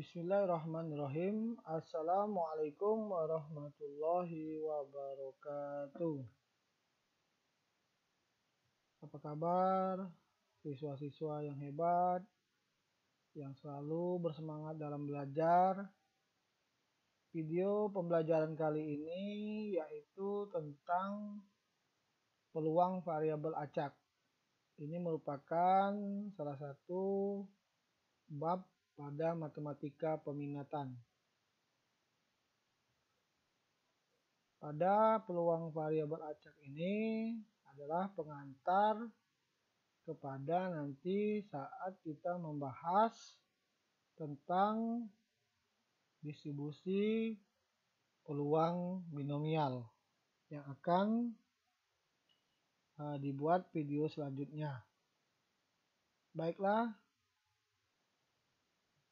Bismillahirrahmanirrahim. Assalamualaikum warahmatullahi wabarakatuh. Apa kabar siswa-siswa yang hebat, yang selalu bersemangat dalam belajar? Video pembelajaran kali ini yaitu tentang peluang variabel acak. Ini merupakan salah satu bab pada matematika peminatan. Pada peluang variabel acak ini adalah pengantar kepada nanti saat kita membahas tentang distribusi peluang binomial yang akan dibuat video selanjutnya. Baiklah,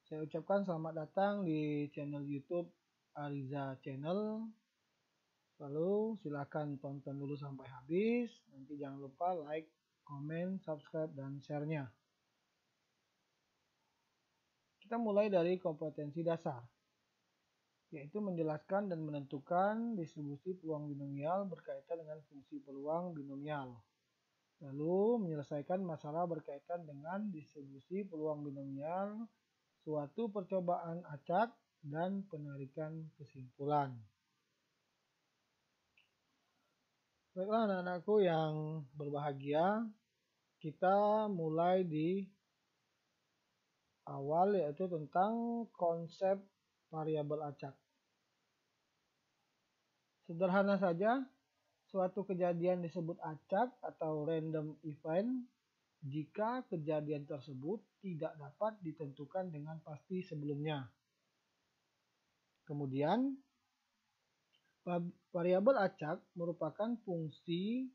saya ucapkan selamat datang di channel YouTube Ariza Channel. Lalu silakan tonton dulu sampai habis. Nanti jangan lupa like, komen, subscribe, dan share-nya. Kita mulai dari kompetensi dasar, yaitu menjelaskan dan menentukan distribusi peluang binomial berkaitan dengan fungsi peluang binomial. Lalu menyelesaikan masalah berkaitan dengan distribusi peluang binomial, suatu percobaan acak, dan penarikan kesimpulan. Baiklah anak-anakku yang berbahagia, kita mulai di awal yaitu tentang konsep variabel acak. Sederhana saja, suatu kejadian disebut acak atau random event jika kejadian tersebut tidak dapat ditentukan dengan pasti sebelumnya. Kemudian, variabel acak merupakan fungsi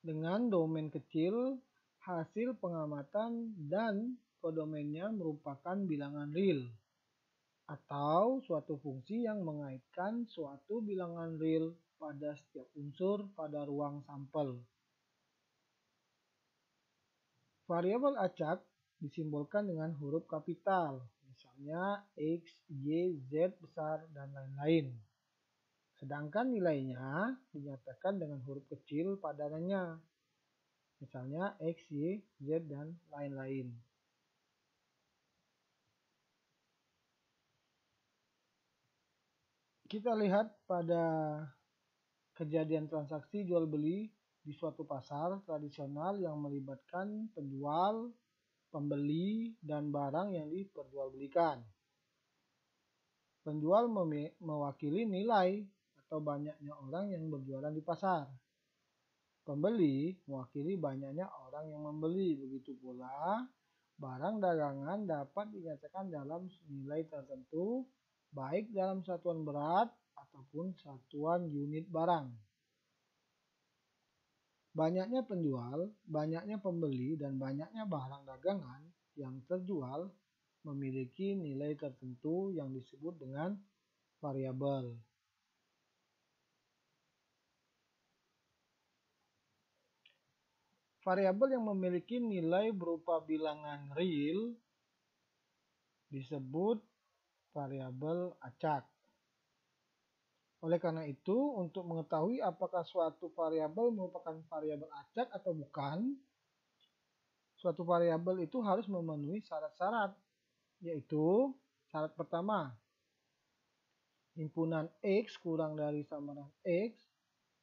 dengan domain kecil, hasil pengamatan, dan kodomainnya merupakan bilangan real, atau suatu fungsi yang mengaitkan suatu bilangan real pada setiap unsur pada ruang sampel. Variabel acak disimbolkan dengan huruf kapital, misalnya X, Y, Z besar, dan lain-lain. Sedangkan nilainya dinyatakan dengan huruf kecil padanannya, misalnya X, Y, Z, dan lain-lain. Kita lihat pada kejadian transaksi jual beli di suatu pasar tradisional yang melibatkan penjual, pembeli, dan barang yang diperjualbelikan. Penjual mewakili nilai atau banyaknya orang yang berjualan di pasar. Pembeli mewakili banyaknya orang yang membeli. Begitu pula, barang dagangan dapat dinyatakan dalam nilai tertentu, baik dalam satuan berat ataupun satuan unit barang. Banyaknya penjual, banyaknya pembeli, dan banyaknya barang dagangan yang terjual memiliki nilai tertentu yang disebut dengan variabel. Variabel yang memiliki nilai berupa bilangan real disebut variabel acak. Oleh karena itu, untuk mengetahui apakah suatu variabel merupakan variabel acak atau bukan, suatu variabel itu harus memenuhi syarat-syarat, yaitu syarat pertama, himpunan X kurang dari sama dengan X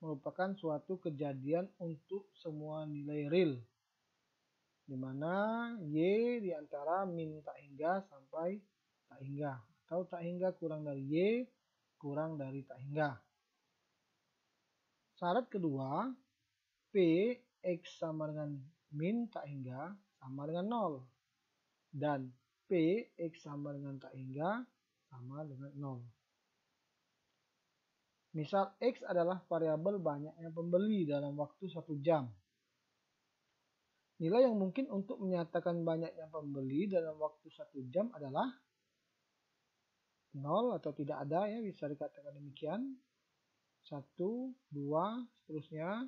merupakan suatu kejadian untuk semua nilai real, di mana Y di antara min tak hingga sampai tak hingga, atau tak hingga kurang dari Y kurang dari tak hingga. Syarat kedua, P X sama dengan min tak hingga sama dengan 0, dan P X sama dengan tak hingga sama dengan 0. Misal X adalah variabel banyaknya pembeli dalam waktu 1 jam. Nilai yang mungkin untuk menyatakan banyaknya pembeli dalam waktu 1 jam adalah 0 atau tidak ada, ya bisa dikatakan demikian. 1, 2, seterusnya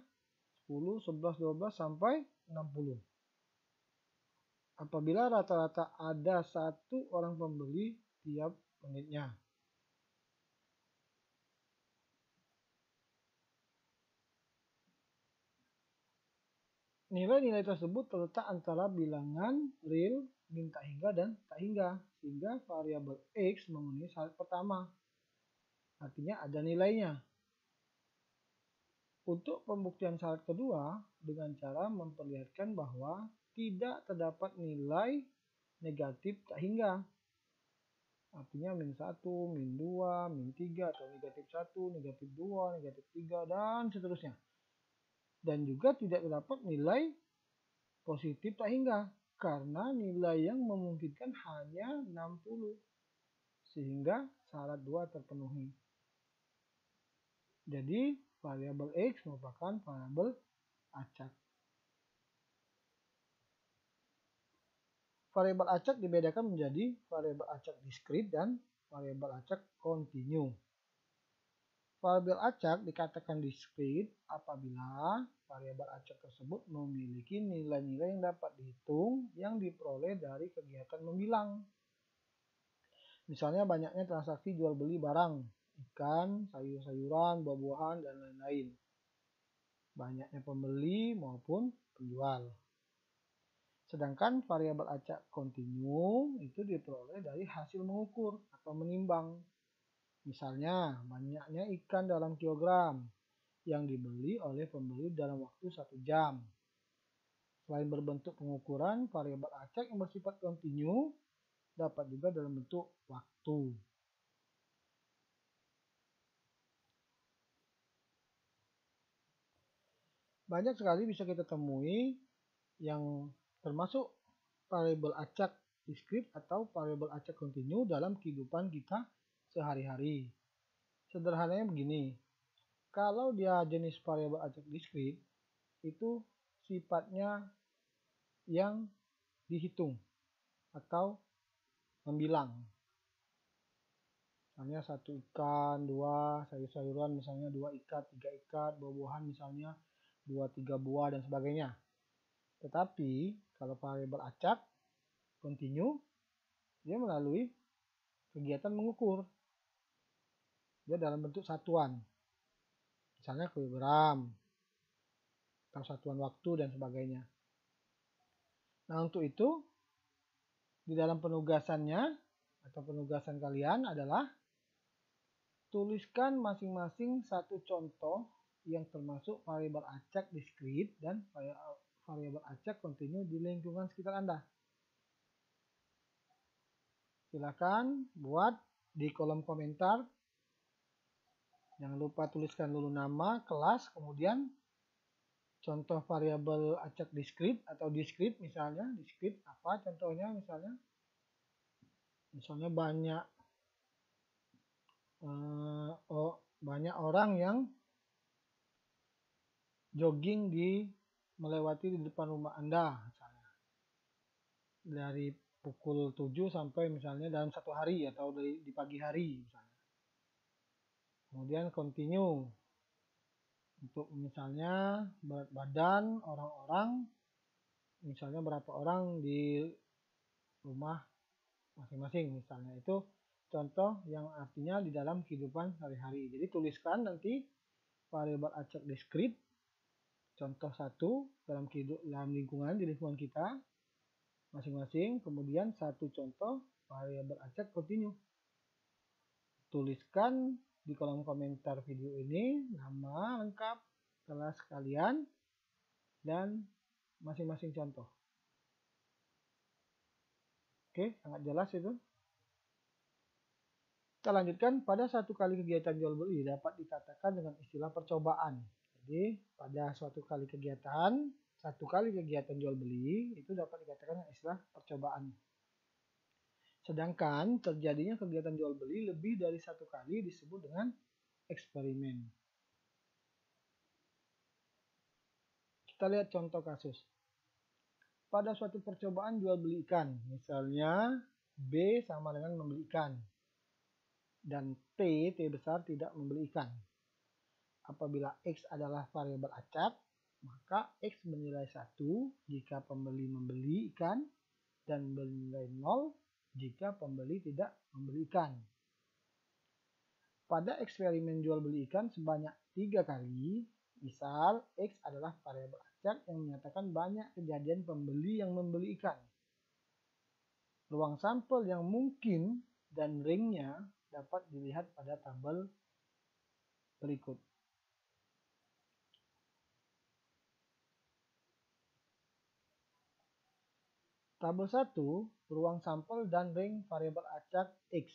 10, 11, 12 sampai 60. Apabila rata-rata ada 1 orang pembeli, setiap menitnya. Nilai-nilai tersebut terletak antara bilangan real, min tak hingga, dan tak hingga, sehingga variabel X memenuhi syarat pertama. Artinya ada nilainya. Untuk pembuktian syarat kedua, dengan cara memperlihatkan bahwa tidak terdapat nilai negatif tak hingga. Artinya min 1, min 2, min 3, atau negatif 1, negatif 2, negatif 3, dan seterusnya. Dan juga tidak terdapat nilai positif tak hingga, karena nilai yang memungkinkan hanya 60. Sehingga syarat 2 terpenuhi. Jadi variabel X merupakan variabel acak. Variabel acak dibedakan menjadi variabel acak diskrit dan variabel acak kontinu. Variabel acak dikatakan diskrit apabila variabel acak tersebut memiliki nilai-nilai yang dapat dihitung yang diperoleh dari kegiatan membilang. Misalnya banyaknya transaksi jual beli barang, ikan, sayur-sayuran, buah-buahan, dan lain-lain. Banyaknya pembeli maupun penjual. Sedangkan variabel acak kontinu itu diperoleh dari hasil mengukur atau menimbang. Misalnya, banyaknya ikan dalam kilogram yang dibeli oleh pembeli dalam waktu 1 jam. Selain berbentuk pengukuran, variabel acak yang bersifat kontinu dapat juga dalam bentuk waktu. Banyak sekali bisa kita temui yang termasuk variabel acak diskrit atau variabel acak kontinu dalam kehidupan kita sehari-hari. Sederhananya begini, kalau dia jenis variabel acak diskrit, itu sifatnya yang dihitung atau membilang. Misalnya 1 ikan, 2 sayur-sayuran, misalnya 2 ikat, 3 ikat, buah-buahan misalnya 2-3 buah, dan sebagainya. Tetapi kalau variabel acak kontinu, dia melalui kegiatan mengukur. Dia dalam bentuk satuan. Misalnya kilogram, atau satuan waktu, dan sebagainya. Nah, untuk itu, di dalam penugasannya, atau penugasan kalian adalah tuliskan masing-masing satu contoh yang termasuk variabel acak diskrit dan variabel acak kontinu di lingkungan sekitar Anda. Silakan buat di kolom komentar. Jangan lupa tuliskan dulu nama, kelas, kemudian contoh variabel acak diskrit atau diskrit misalnya. Diskrit apa contohnya misalnya? Misalnya banyak orang yang jogging melewati di depan rumah Anda misalnya. Dari pukul 7 sampai misalnya dalam 1 hari atau di pagi hari misalnya. Kemudian continue untuk misalnya berat badan orang-orang, misalnya berapa orang di rumah masing-masing misalnya. Itu contoh yang artinya di dalam kehidupan sehari-hari. Jadi tuliskan nanti variabel acak diskrit contoh 1 dalam lingkungan, di lingkungan kita masing-masing, kemudian 1 contoh variabel acak kontinu. Tuliskan di kolom komentar video ini nama lengkap, kelas kalian, dan masing-masing contoh. Oke, sangat jelas itu. Kita lanjutkan, pada 1 kali kegiatan jual beli dapat dikatakan dengan istilah percobaan. Jadi pada suatu kali kegiatan, 1 kali kegiatan jual beli itu dapat dikatakan dengan istilah percobaan. Sedangkan terjadinya kegiatan jual beli lebih dari 1 kali disebut dengan eksperimen. Kita lihat contoh kasus. Pada suatu percobaan jual beli ikan, misalnya B sama dengan membeli ikan, dan T besar tidak membeli ikan. Apabila X adalah variabel acak, maka X bernilai 1 jika pembeli membeli ikan, dan bernilai 0 jika pembeli tidak membeli ikan. Pada eksperimen jual beli ikan sebanyak 3 kali, misal X adalah variabel acak yang menyatakan banyak kejadian pembeli yang membeli ikan. Ruang sampel yang mungkin dan ringnya dapat dilihat pada tabel berikut. Tabel 1, ruang sampel dan ring variabel acak X.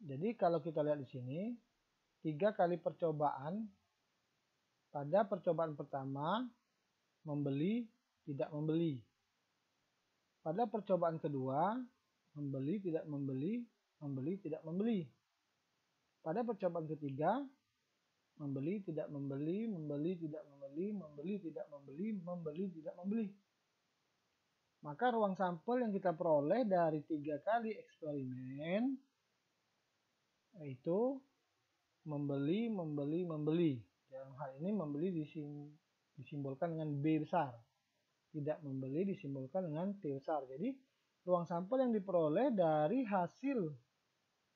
Jadi kalau kita lihat di sini, 3 kali percobaan. Pada percobaan pertama, membeli, tidak membeli. Pada percobaan kedua, membeli, tidak membeli, membeli, tidak membeli. Pada percobaan ketiga, membeli, tidak membeli, membeli, tidak membeli, membeli, tidak membeli, membeli, tidak membeli. Maka ruang sampel yang kita peroleh dari 3 kali eksperimen yaitu membeli, membeli, membeli. Dalam hal ini membeli disimbolkan dengan B besar. Tidak membeli disimbolkan dengan T besar. Jadi ruang sampel yang diperoleh dari hasil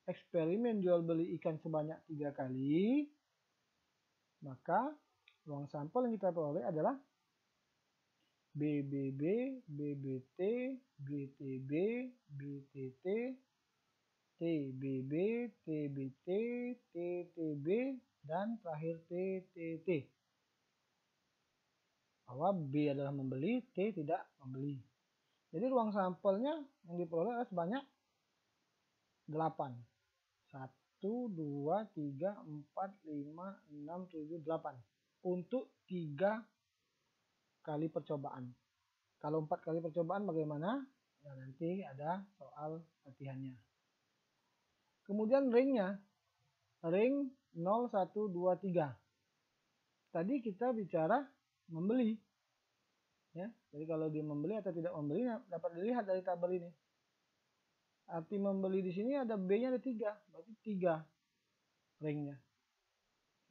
eksperimen jual beli ikan sebanyak 3 kali, maka ruang sampel yang kita peroleh adalah BBB, BBT, BTB, BTT, TBB, TBT, TTB, dan terakhir TTT. Bahwa B adalah membeli, T tidak membeli. Jadi ruang sampelnya yang diperoleh adalah sebanyak 8. 1, 2, 3, 4, 5, 6, 7, 8. Untuk 3 kali percobaan. Kalau 4 kali percobaan bagaimana? Ya, nanti ada soal latihannya. Kemudian ringnya. Ring 0, 1, 2, 3. Tadi kita bicara membeli. Ya, jadi kalau dia membeli atau tidak membeli dapat dilihat dari tabel ini. Arti membeli di sini ada B-nya ada 3, berarti 3 ringnya.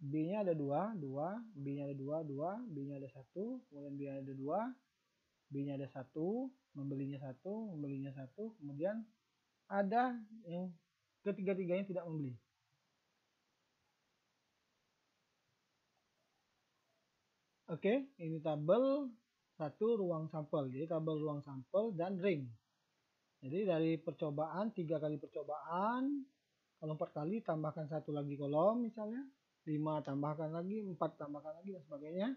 B-nya ada 2, B-nya ada 2, B-nya ada 1, kemudian B-nya ada 2, B-nya ada 1, membelinya 1, membelinya 1, kemudian ada yang ketiga-tiganya tidak membeli. Oke, ini tabel 1 ruang sampel. Jadi tabel ruang sampel dan ring. Jadi dari percobaan, 3 kali percobaan, kalau 4 kali tambahkan 1 lagi kolom misalnya, 5 tambahkan lagi, 4 tambahkan lagi, dan sebagainya.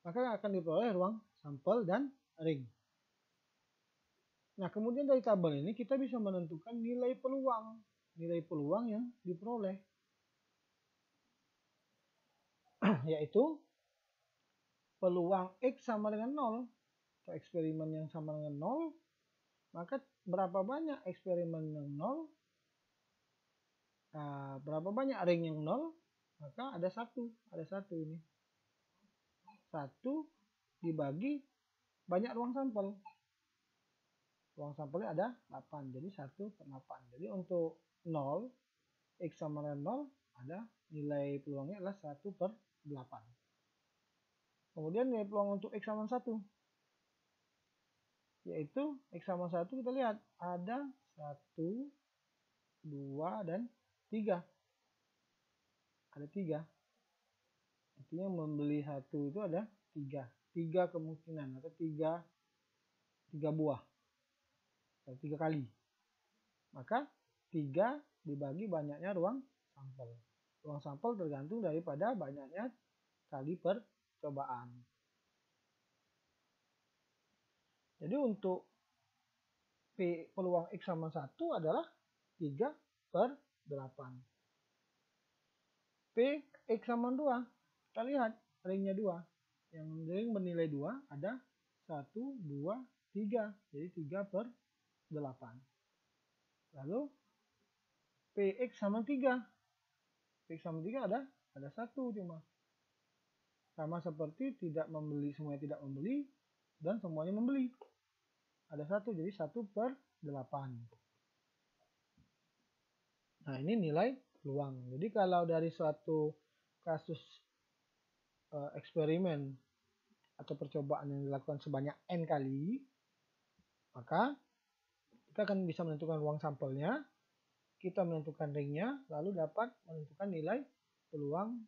Maka akan diperoleh ruang sampel dan ring. Nah, kemudian dari tabel ini kita bisa menentukan nilai peluang yang diperoleh. Yaitu peluang X sama dengan 0, atau eksperimen yang sama dengan 0, maka berapa banyak eksperimen yang 0, berapa banyak ring yang 0, maka ada 1 ini. 1 dibagi banyak ruang sampel. Ruang sampelnya ada 8, jadi 1/8. Jadi untuk 0, X sama dengan 0, ada nilai peluangnya adalah 1/8. Kemudian nilai peluang untuk X sama 1, yaitu X sama 1 kita lihat ada 1, 2, dan 3. Ada 3. Artinya membeli 1 itu ada 3. 3 kemungkinan atau 3 buah. Atau 3 kali. Maka 3 dibagi banyaknya ruang sampel. Ruang sampel tergantung daripada banyaknya kali percobaan. Jadi untuk peluang X sama 1 adalah 3/8. X sama 2. Kita lihat ringnya 2. Yang ring bernilai 2 ada 1, 2, 3. Jadi 3/8. Lalu PX sama 3. PX sama 3 ada 1 cuma. Sama seperti tidak membeli, semuanya tidak membeli, dan semuanya membeli. Ada 1, jadi 1/8. Nah, ini nilai peluang. Jadi kalau dari suatu kasus eksperimen atau percobaan yang dilakukan sebanyak N kali, Maka kita akan bisa menentukan ruang sampelnya, kita menentukan ringnya, lalu dapat menentukan nilai peluang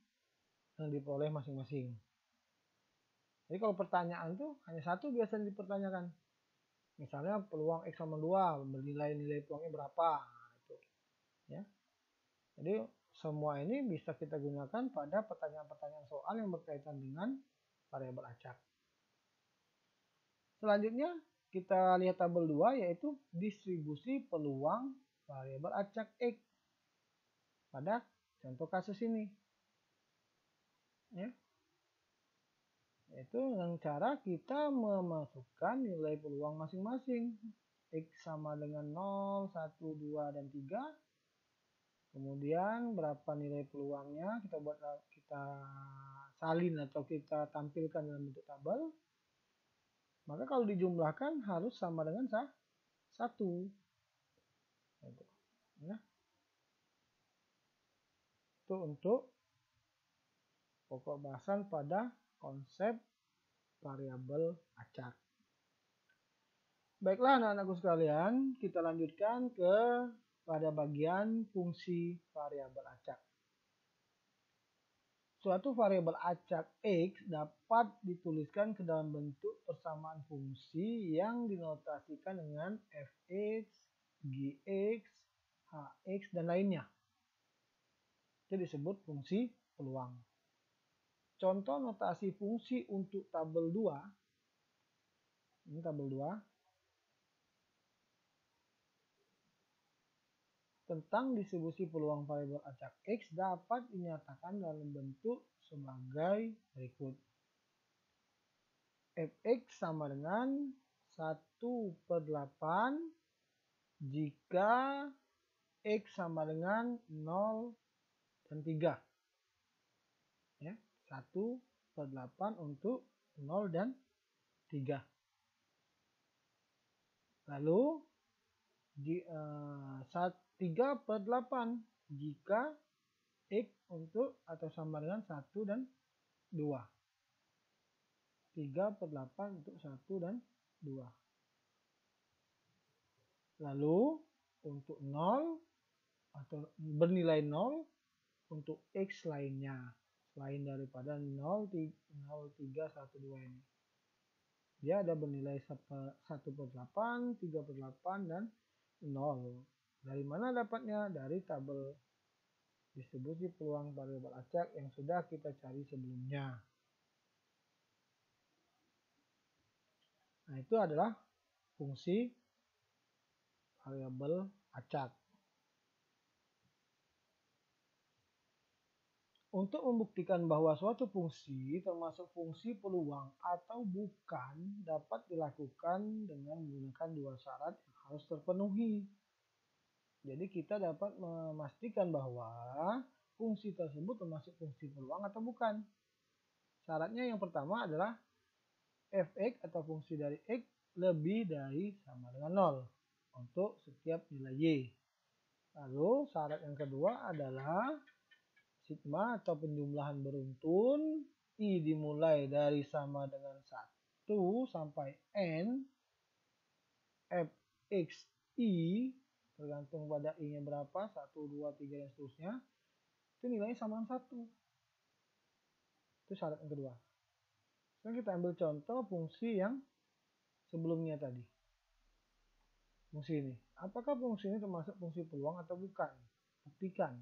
yang diperoleh masing-masing. Jadi kalau pertanyaan tuh hanya satu biasanya dipertanyakan. Misalnya peluang X sama 2 bernilai peluangnya berapa. Nah, itu, ya. Jadi semua ini bisa kita gunakan pada pertanyaan-pertanyaan soal yang berkaitan dengan variabel acak. Selanjutnya kita lihat tabel 2 yaitu distribusi peluang variabel acak X pada contoh kasus ini. Ya. Yaitu dengan cara kita memasukkan nilai peluang masing-masing. X sama dengan 0, 1, 2, dan 3. Kemudian berapa nilai peluangnya kita salin atau kita tampilkan dalam bentuk tabel. Maka kalau dijumlahkan harus sama dengan 1. Ya. Itu untuk pokok bahasan pada konsep variabel acak. Baiklah anak-anakku sekalian, kita lanjutkan pada bagian fungsi variabel acak. Suatu variabel acak X dapat dituliskan ke dalam bentuk persamaan fungsi yang dinotasikan dengan Fx, Gx, Hx, dan lainnya. Itu disebut fungsi peluang. Contoh notasi fungsi untuk tabel 2. Ini tabel 2. Tentang distribusi peluang variabel acak X dapat dinyatakan dalam bentuk sebagai berikut. Fx sama dengan 1/8 jika X sama dengan 0 dan 3. Ya, 1/8 untuk 0 dan 3. Lalu 3/8 jika X untuk atau sama dengan 1 dan 2. 3/8 untuk 1 dan 2. Lalu untuk 0 atau bernilai 0 untuk X lainnya selain daripada 0, 3, 1, 2 ini. Dia ada bernilai 1/8, 3/8, dan 0. Dari mana dapatnya? Dari tabel distribusi peluang variabel acak yang sudah kita cari sebelumnya. Nah, itu adalah fungsi variabel acak. Untuk membuktikan bahwa suatu fungsi termasuk fungsi peluang atau bukan dapat dilakukan dengan menggunakan dua syarat yang harus terpenuhi. Jadi kita dapat memastikan bahwa fungsi tersebut termasuk fungsi peluang atau bukan. Syaratnya yang pertama adalah Fx atau fungsi dari X lebih dari sama dengan 0 untuk setiap nilai Y. Lalu syarat yang kedua adalah sigma atau penjumlahan beruntun I dimulai dari sama dengan 1 sampai N Fxi tergantung pada I-nya berapa, 1, 2, 3, dan seterusnya. Itu nilainya sama dengan 1. Itu syarat yang kedua. Sekarang kita ambil contoh fungsi yang sebelumnya tadi. Fungsi ini. Apakah fungsi ini termasuk fungsi peluang atau bukan? Buktikan.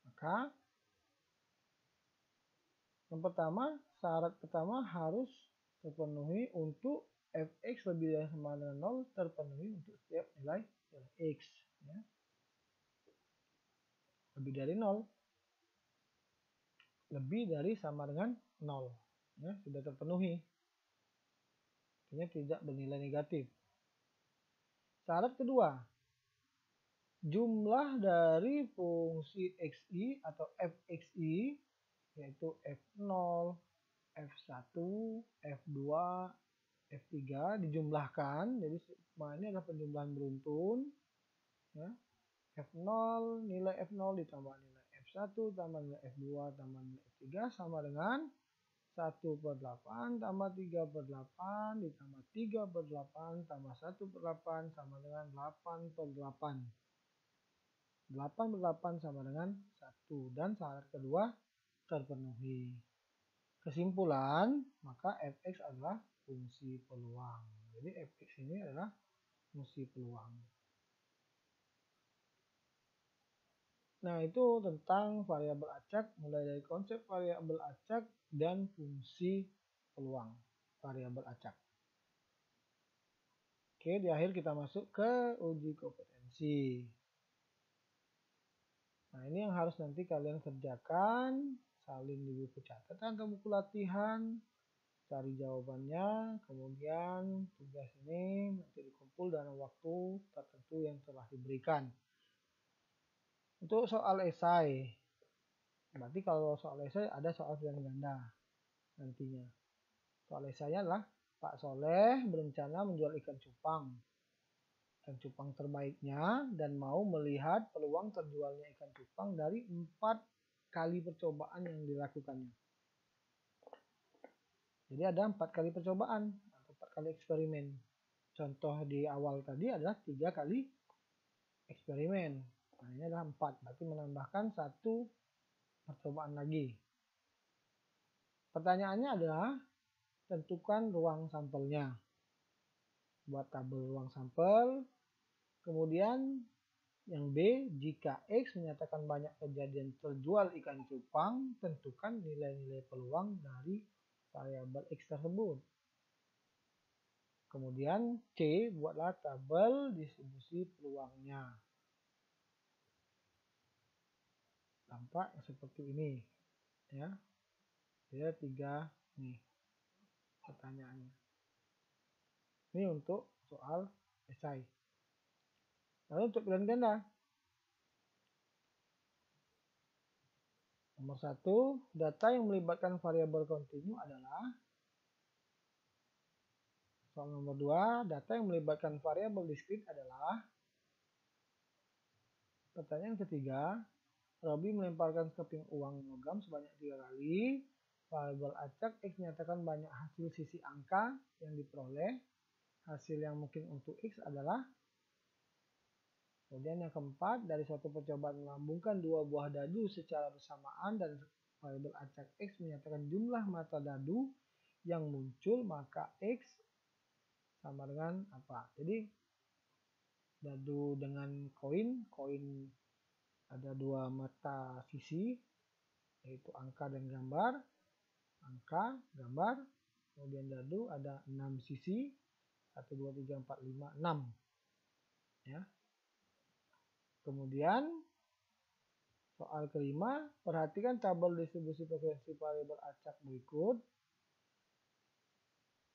Maka yang pertama, syarat pertama harus terpenuhi untuk Fx lebih dari sama dengan 0 terpenuhi untuk setiap nilai X. Ya. Lebih dari 0. Lebih dari sama dengan 0. Ya, sudah terpenuhi. Artinya tidak bernilai negatif. Syarat kedua, jumlah dari fungsi xi atau fxi yaitu f0, f1, f2, f3 dijumlahkan. Jadi sigma ini adalah penjumlahan beruntun. Ya. F0 nilai F0 ditambah nilai F1 tambah nilai F2 tambah nilai F3 sama dengan 1/8 tambah 3/8 ditambah 3/8 tambah 1/8 sama dengan 8/8. 8/8 sama dengan 1 dan syarat kedua terpenuhi. Kesimpulan, maka fx adalah fungsi peluang. Jadi fx ini adalah fungsi peluang. Nah, itu tentang variabel acak, mulai dari konsep variabel acak dan fungsi peluang variabel acak. Oke, di akhir kita masuk ke uji kompetensi. Nah, ini yang harus nanti kalian kerjakan, salin di buku catatan atau buku latihan, cari jawabannya, kemudian tugas ini nanti dikumpul dalam waktu tertentu yang telah diberikan. Untuk soal esai, berarti kalau soal esai ada soal pilihan ganda nantinya. Soal esainya adalah Pak Soleh berencana menjual ikan cupang. Ikan cupang terbaiknya dan mau melihat peluang terjualnya ikan cupang dari 4 kali percobaan yang dilakukannya. Jadi ada 4 kali percobaan atau 4 kali eksperimen. Contoh di awal tadi adalah 3 kali eksperimen. Nah, ini adalah 4, berarti menambahkan 1 percobaan lagi. Pertanyaannya adalah tentukan ruang sampelnya. Buat tabel ruang sampel. Kemudian yang B, jika X menyatakan banyak kejadian terjual ikan cupang, tentukan nilai-nilai peluang dari variabel X tersebut. Kemudian C, buatlah tabel distribusi peluangnya. Tampak seperti ini, ya. Jadi ada 3 nih pertanyaannya. Ini untuk soal esai. Lalu untuk pilihan ganda. Nomor 1, data yang melibatkan variabel kontinu adalah. Soal nomor 2, data yang melibatkan variabel diskrit adalah. Pertanyaan ketiga, Robi melemparkan keping uang logam sebanyak 3 kali. Variabel acak X menyatakan banyak hasil sisi angka yang diperoleh. Hasil yang mungkin untuk X adalah. Kemudian yang keempat, dari suatu percobaan melambungkan 2 buah dadu secara bersamaan dan variabel acak X menyatakan jumlah mata dadu yang muncul, maka X sama dengan apa? Jadi dadu dengan koin ada 2 mata sisi, yaitu angka dan gambar. Angka, gambar, kemudian dadu ada 6 sisi, 1, 2, 3, 4, 5, 6. Ya. Kemudian soal kelima, perhatikan tabel distribusi frekuensi variabel acak berikut.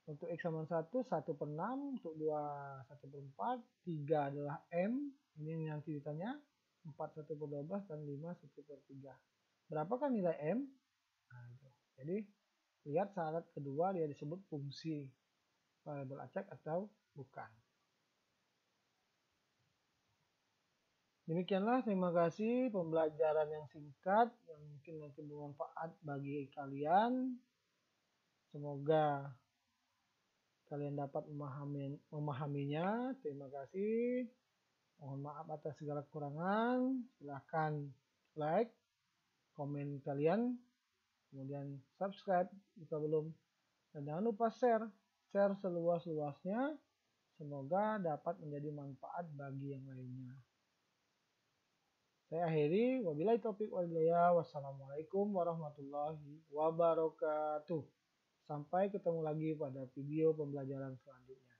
Untuk X sama 1, 1/6, untuk 2, 1/4, 3 adalah M, ini nanti ditanya, 4, 1/12, dan 5, 1/3. Berapakah nilai M? Nah, itu. Jadi, lihat syarat kedua dia disebut fungsi variabel acak atau bukan. Demikianlah, terima kasih pembelajaran yang singkat yang mungkin nanti bermanfaat bagi kalian. Semoga kalian dapat memahaminya. Terima kasih. Mohon maaf atas segala kekurangan. Silahkan like, komen kalian, kemudian subscribe jika belum. Dan jangan lupa share seluas-luasnya. Semoga dapat menjadi manfaat bagi yang lainnya. Saya akhiri, wabillahi taufiq wal hidayah. Wassalamualaikum warahmatullahi wabarakatuh. Sampai ketemu lagi pada video pembelajaran selanjutnya.